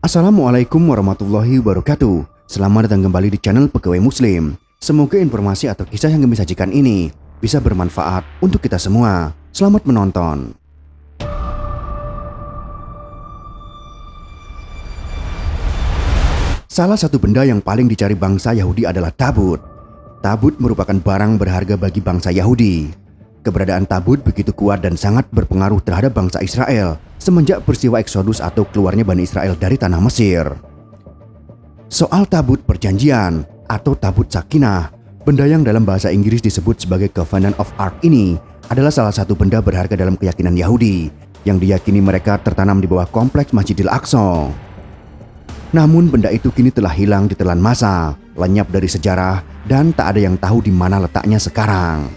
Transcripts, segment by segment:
Assalamualaikum warahmatullahi wabarakatuh. Selamat datang kembali di channel Pegawai Muslim. Semoga informasi atau kisah yang kami sajikan ini bisa bermanfaat untuk kita semua. Selamat menonton. Salah satu benda yang paling dicari bangsa Yahudi adalah tabut. Tabut merupakan barang berharga bagi bangsa Yahudi. Keberadaan tabut begitu kuat dan sangat berpengaruh terhadap bangsa Israel semenjak peristiwa Eksodus atau keluarnya Bani Israel dari tanah Mesir. Soal tabut perjanjian atau tabut sakinah, benda yang dalam bahasa Inggris disebut sebagai Covenant of Ark ini adalah salah satu benda berharga dalam keyakinan Yahudi yang diyakini mereka tertanam di bawah kompleks Masjidil Aqsa. Namun benda itu kini telah hilang ditelan masa, lenyap dari sejarah, dan tak ada yang tahu di mana letaknya sekarang.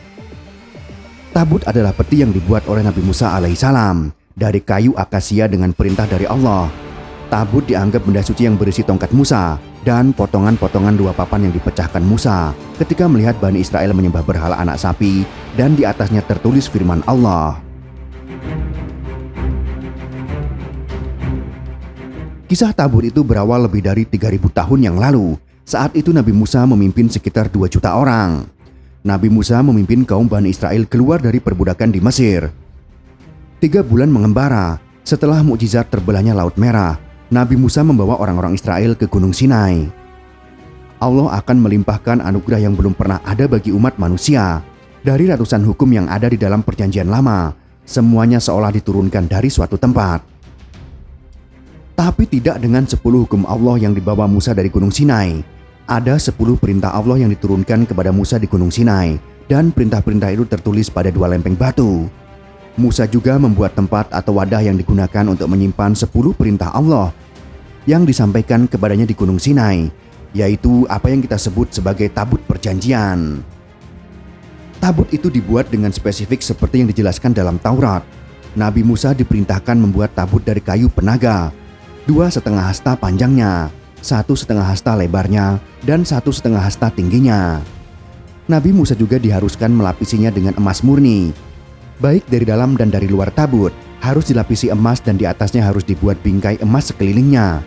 Tabut adalah peti yang dibuat oleh Nabi Musa alaihissalam dari kayu akasia dengan perintah dari Allah. Tabut dianggap benda suci yang berisi tongkat Musa dan potongan-potongan dua papan yang dipecahkan Musa ketika melihat Bani Israel menyembah berhala anak sapi dan di atasnya tertulis firman Allah. Kisah tabut itu berawal lebih dari 3.000 tahun yang lalu. Saat itu Nabi Musa memimpin sekitar 2 juta orang. Nabi Musa memimpin kaum Bani Israel keluar dari perbudakan di Mesir. 3 bulan mengembara, setelah mukjizat terbelahnya Laut Merah, Nabi Musa membawa orang-orang Israel ke Gunung Sinai. Allah akan melimpahkan anugerah yang belum pernah ada bagi umat manusia. Dari ratusan hukum yang ada di dalam perjanjian lama, semuanya seolah diturunkan dari suatu tempat. Tapi tidak dengan 10 hukum Allah yang dibawa Musa dari Gunung Sinai. Ada 10 perintah Allah yang diturunkan kepada Musa di Gunung Sinai, dan perintah-perintah itu tertulis pada 2 lempeng batu. Musa juga membuat tempat atau wadah yang digunakan untuk menyimpan 10 perintah Allah yang disampaikan kepadanya di Gunung Sinai, yaitu apa yang kita sebut sebagai tabut perjanjian. Tabut itu dibuat dengan spesifik seperti yang dijelaskan dalam Taurat. Nabi Musa diperintahkan membuat tabut dari kayu penaga, 2,5 hasta panjangnya, 1,5 hasta lebarnya, dan 1,5 hasta tingginya. Nabi Musa juga diharuskan melapisinya dengan emas murni. Baik dari dalam dan dari luar tabut harus dilapisi emas dan di atasnya harus dibuat bingkai emas sekelilingnya.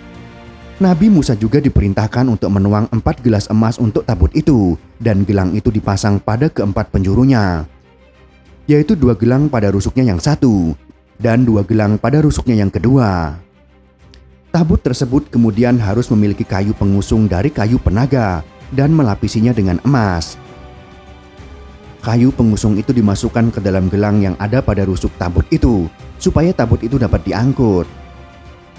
Nabi Musa juga diperintahkan untuk menuang 4 gelas emas untuk tabut itu, dan gelang itu dipasang pada keempat penjurunya, yaitu 2 gelang pada rusuknya yang satu dan 2 gelang pada rusuknya yang kedua. Tabut tersebut kemudian harus memiliki kayu pengusung dari kayu penaga dan melapisinya dengan emas. Kayu pengusung itu dimasukkan ke dalam gelang yang ada pada rusuk tabut itu supaya tabut itu dapat diangkut.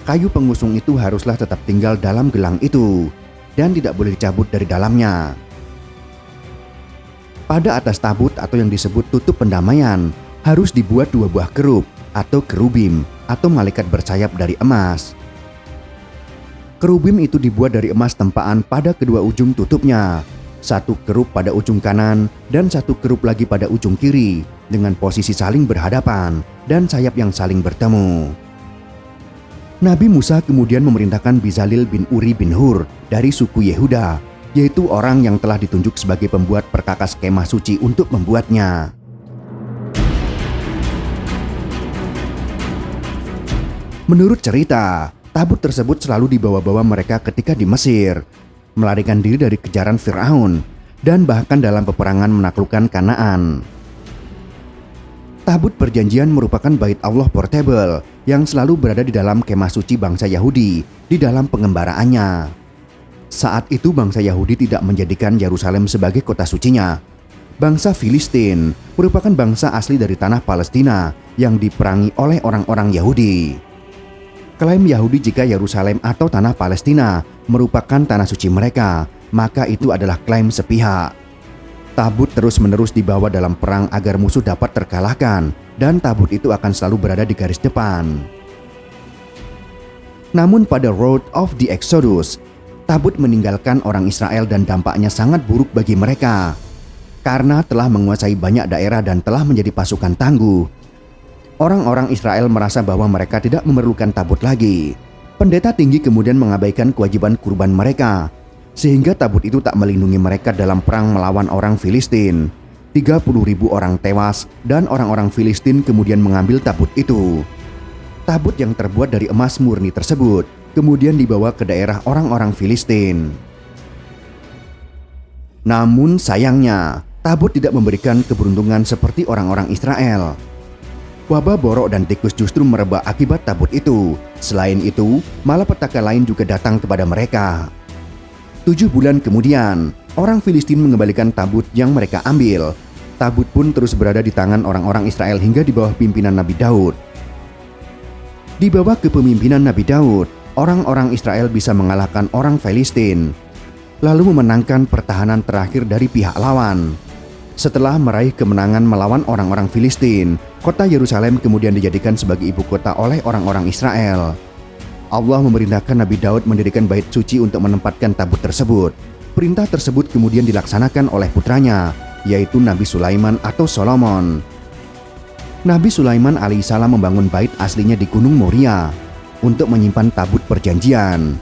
Kayu pengusung itu haruslah tetap tinggal dalam gelang itu dan tidak boleh dicabut dari dalamnya. Pada atas tabut atau yang disebut tutup pendamaian harus dibuat 2 buah kerub atau kerubim atau malaikat bersayap dari emas. Kerubim itu dibuat dari emas tempaan pada kedua ujung tutupnya. 1 kerub pada ujung kanan dan 1 kerub lagi pada ujung kiri dengan posisi saling berhadapan dan sayap yang saling bertemu. Nabi Musa kemudian memerintahkan Bizalil bin Uri bin Hur dari suku Yehuda, yaitu orang yang telah ditunjuk sebagai pembuat perkakas kemah suci untuk membuatnya. Menurut cerita, tabut tersebut selalu dibawa-bawa mereka ketika di Mesir, melarikan diri dari kejaran Firaun, dan bahkan dalam peperangan menaklukkan Kanaan. Tabut perjanjian merupakan bait Allah portable yang selalu berada di dalam kemah suci bangsa Yahudi di dalam pengembaraannya. Saat itu bangsa Yahudi tidak menjadikan Yerusalem sebagai kota sucinya. Bangsa Filistin merupakan bangsa asli dari tanah Palestina yang diperangi oleh orang-orang Yahudi. Klaim Yahudi jika Yerusalem atau tanah Palestina merupakan tanah suci mereka, maka itu adalah klaim sepihak. Tabut terus-menerus dibawa dalam perang agar musuh dapat terkalahkan, dan tabut itu akan selalu berada di garis depan. Namun pada Road of the Exodus, tabut meninggalkan orang Israel dan dampaknya sangat buruk bagi mereka. Karena telah menguasai banyak daerah dan telah menjadi pasukan tangguh, orang-orang Israel merasa bahwa mereka tidak memerlukan tabut lagi. Pendeta tinggi kemudian mengabaikan kewajiban kurban mereka, sehingga tabut itu tak melindungi mereka dalam perang melawan orang Filistin. 30.000 orang tewas dan orang-orang Filistin kemudian mengambil tabut itu. Tabut yang terbuat dari emas murni tersebut kemudian dibawa ke daerah orang-orang Filistin. Namun sayangnya, tabut tidak memberikan keberuntungan seperti orang-orang Israel. Wabah borok dan tikus justru merebak akibat tabut itu. Selain itu, malapetaka lain juga datang kepada mereka. 7 bulan kemudian, orang Filistin mengembalikan tabut yang mereka ambil. Tabut pun terus berada di tangan orang-orang Israel hingga di bawah pimpinan Nabi Daud. Di bawah kepemimpinan Nabi Daud, orang-orang Israel bisa mengalahkan orang Filistin, lalu memenangkan pertahanan terakhir dari pihak lawan. Setelah meraih kemenangan melawan orang-orang Filistin, kota Yerusalem kemudian dijadikan sebagai ibu kota oleh orang-orang Israel. Allah memerintahkan Nabi Daud mendirikan bait suci untuk menempatkan tabut tersebut. Perintah tersebut kemudian dilaksanakan oleh putranya, yaitu Nabi Sulaiman atau Solomon. Nabi Sulaiman alaihissalam membangun bait aslinya di Gunung Moria untuk menyimpan tabut perjanjian.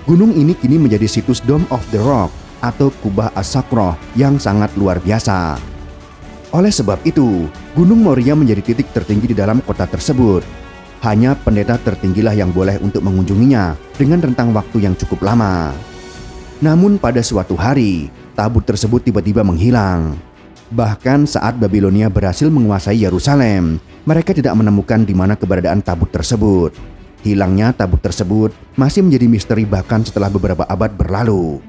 Gunung ini kini menjadi situs Dome of the Rock atau Kubah As-Sakroh yang sangat luar biasa. Oleh sebab itu, Gunung Moria menjadi titik tertinggi di dalam kota tersebut. Hanya pendeta tertinggilah yang boleh untuk mengunjunginya dengan rentang waktu yang cukup lama. Namun pada suatu hari, tabut tersebut tiba-tiba menghilang. Bahkan saat Babilonia berhasil menguasai Yerusalem, mereka tidak menemukan di mana keberadaan tabut tersebut. Hilangnya tabut tersebut masih menjadi misteri bahkan setelah beberapa abad berlalu.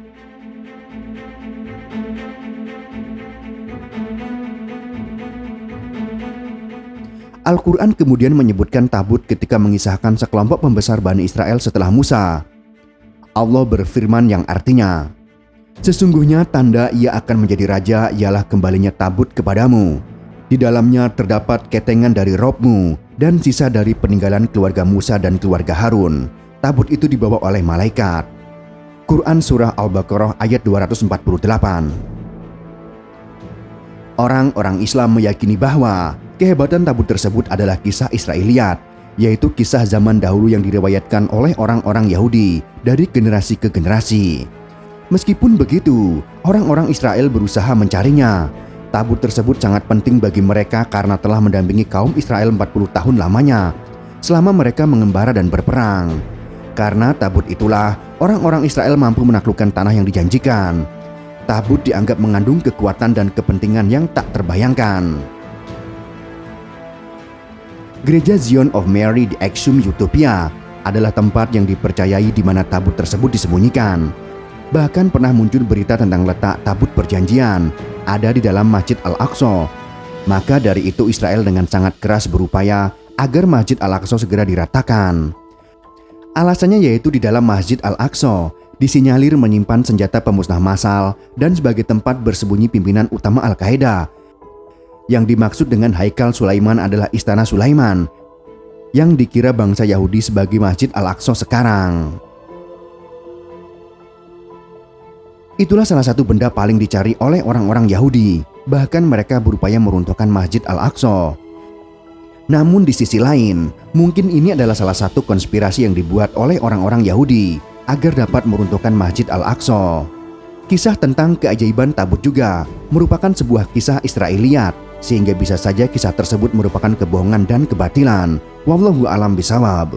Al-Quran kemudian menyebutkan tabut ketika mengisahkan sekelompok pembesar Bani Israel setelah Musa. Allah berfirman yang artinya, "Sesungguhnya tanda ia akan menjadi raja ialah kembalinya tabut kepadamu. Di dalamnya terdapat ketengan dari Robmu dan sisa dari peninggalan keluarga Musa dan keluarga Harun. Tabut itu dibawa oleh malaikat." Quran Surah Al-Baqarah ayat 248. Orang-orang Islam meyakini bahwa kehebatan tabut tersebut adalah kisah Israiliyat, yaitu kisah zaman dahulu yang diriwayatkan oleh orang-orang Yahudi dari generasi ke generasi. Meskipun begitu, orang-orang Israel berusaha mencarinya. Tabut tersebut sangat penting bagi mereka karena telah mendampingi kaum Israel 40 tahun lamanya, selama mereka mengembara dan berperang. Karena tabut itulah, orang-orang Israel mampu menaklukkan tanah yang dijanjikan. Tabut dianggap mengandung kekuatan dan kepentingan yang tak terbayangkan. Gereja Zion of Mary di Aksum, Utopia adalah tempat yang dipercayai di mana tabut tersebut disembunyikan. Bahkan pernah muncul berita tentang letak tabut perjanjian ada di dalam Masjid Al-Aqsa. Maka dari itu Israel dengan sangat keras berupaya agar Masjid Al-Aqsa segera diratakan. Alasannya yaitu di dalam Masjid Al-Aqsa disinyalir menyimpan senjata pemusnah massal dan sebagai tempat bersembunyi pimpinan utama Al-Qaeda. Yang dimaksud dengan Haikal Sulaiman adalah Istana Sulaiman, yang dikira bangsa Yahudi sebagai Masjid Al-Aqsa sekarang. Itulah salah satu benda paling dicari oleh orang-orang Yahudi. Bahkan mereka berupaya meruntuhkan Masjid Al-Aqsa. Namun di sisi lain, mungkin ini adalah salah satu konspirasi yang dibuat oleh orang-orang Yahudi agar dapat meruntuhkan Masjid Al-Aqsa. Kisah tentang keajaiban tabut juga merupakan sebuah kisah Israiliyat, sehingga bisa saja kisah tersebut merupakan kebohongan dan kebatilan. Wallahu a'lam bishawab.